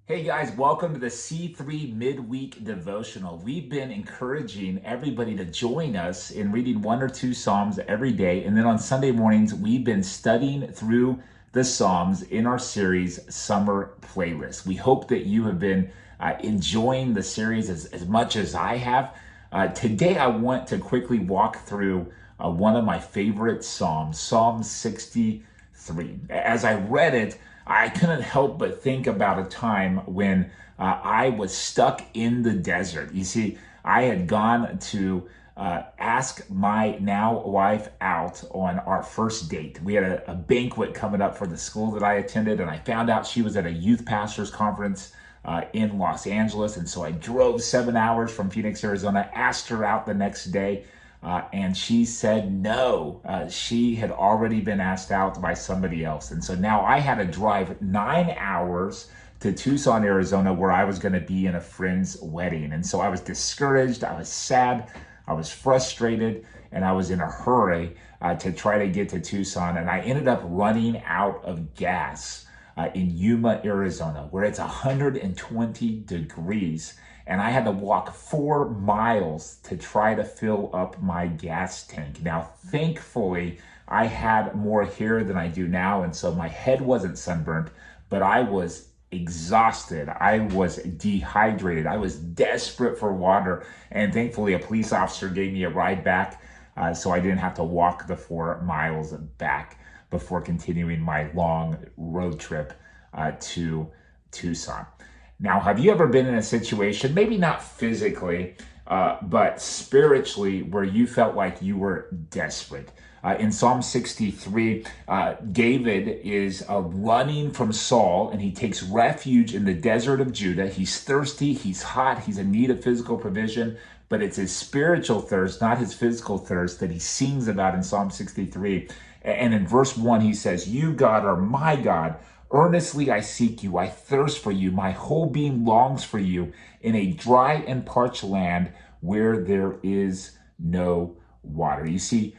Hey guys, welcome to the C3 Midweek Devotional. We've been encouraging everybody to join us in reading one or two Psalms every day. And then on Sunday mornings, we've been studying through the Psalms in our series Summer Playlist. We hope that you have been enjoying the series as much as I have. Today, I want to quickly walk through one of my favorite Psalms, Psalm 63. As I read it, I couldn't help but think about a time when I was stuck in the desert. You see, I had gone to ask my now wife out on our first date. We had a banquet coming up for the school that I attended, and I found out she was at a youth pastors conference in Los Angeles. And so I drove 7 hours from Phoenix, Arizona, asked her out the next day. And she said no. She had already been asked out by somebody else. And so now I had to drive 9 hours to Tucson, Arizona, where I was going to be in a friend's wedding. And so I was discouraged. I was sad. I was frustrated. And I was in a hurry to try to get to Tucson. And I ended up running out of gas in Yuma, Arizona, where it's 120 degrees. And I had to walk 4 miles to try to fill up my gas tank. Now, thankfully, I had more hair than I do now, and so my head wasn't sunburnt, but I was exhausted. I was dehydrated. I was desperate for water, and thankfully, a police officer gave me a ride back, so I didn't have to walk the 4 miles back before continuing my long road trip to Tucson. Now, have you ever been in a situation, maybe not physically, but spiritually, where you felt like you were desperate? In Psalm 63, David is running from Saul, and he takes refuge in the desert of Judah. He's thirsty, he's hot, he's in need of physical provision, but it's his spiritual thirst, not his physical thirst, that he sings about in Psalm 63. And in verse 1, he says, "You, God, are my God. Earnestly I seek you. I thirst for you. My whole being longs for you in a dry and parched land where there is no water." You see,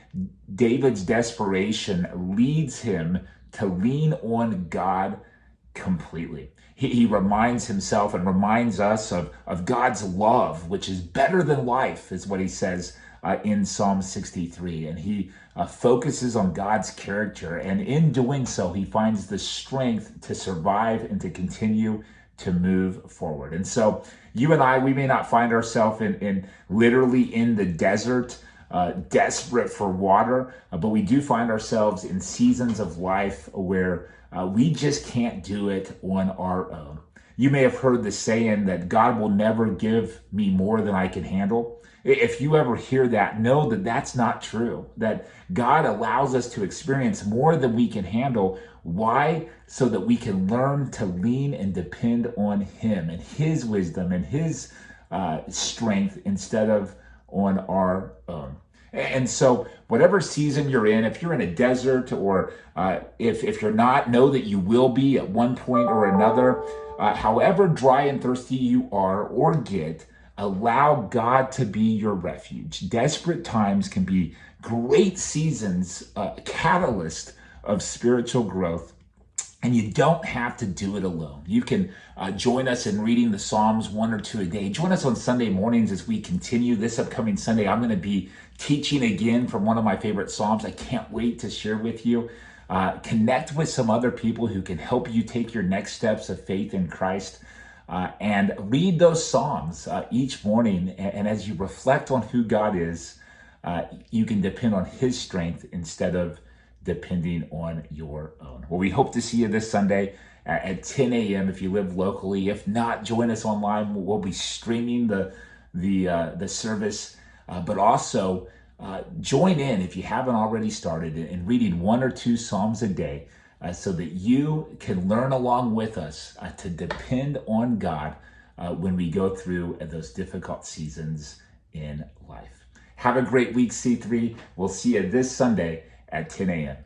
David's desperation leads him to lean on God completely. He reminds himself and reminds us of God's love, which is better than life, is what he says in Psalm 63. And he focuses on God's character. And in doing so, he finds the strength to survive and to continue to move forward. And so you and I, we may not find ourselves in literally in the desert, desperate for water, but we do find ourselves in seasons of life where we just can't do it on our own. You may have heard the saying that God will never give me more than I can handle. If you ever hear that, know that that's not true, that God allows us to experience more than we can handle. Why? So that we can learn to lean and depend on Him and His wisdom and His strength instead of on our own. And so whatever season you're in, if you're in a desert or if you're not, know that you will be at one point or another. However dry and thirsty you are or get, allow God to be your refuge. Desperate times can be great seasons, catalyst of spiritual growth. And you don't have to do it alone. You can join us in reading the Psalms 1 or 2 a day. Join us on Sunday mornings as we continue. This upcoming Sunday, I'm going to be teaching again from one of my favorite Psalms. I can't wait to share with you. Connect with some other people who can help you take your next steps of faith in Christ. And read those Psalms each morning. And as you reflect on who God is, you can depend on His strength instead of depending on your own. Well, we hope to see you this Sunday at 10 a.m. if you live locally. If not, join us online. We'll be streaming the service, but also join in if you haven't already started in reading 1 or 2 Psalms a day, so that you can learn along with us to depend on God when we go through those difficult seasons in life. Have a great week, C3. We'll see you this Sunday at 10 a.m.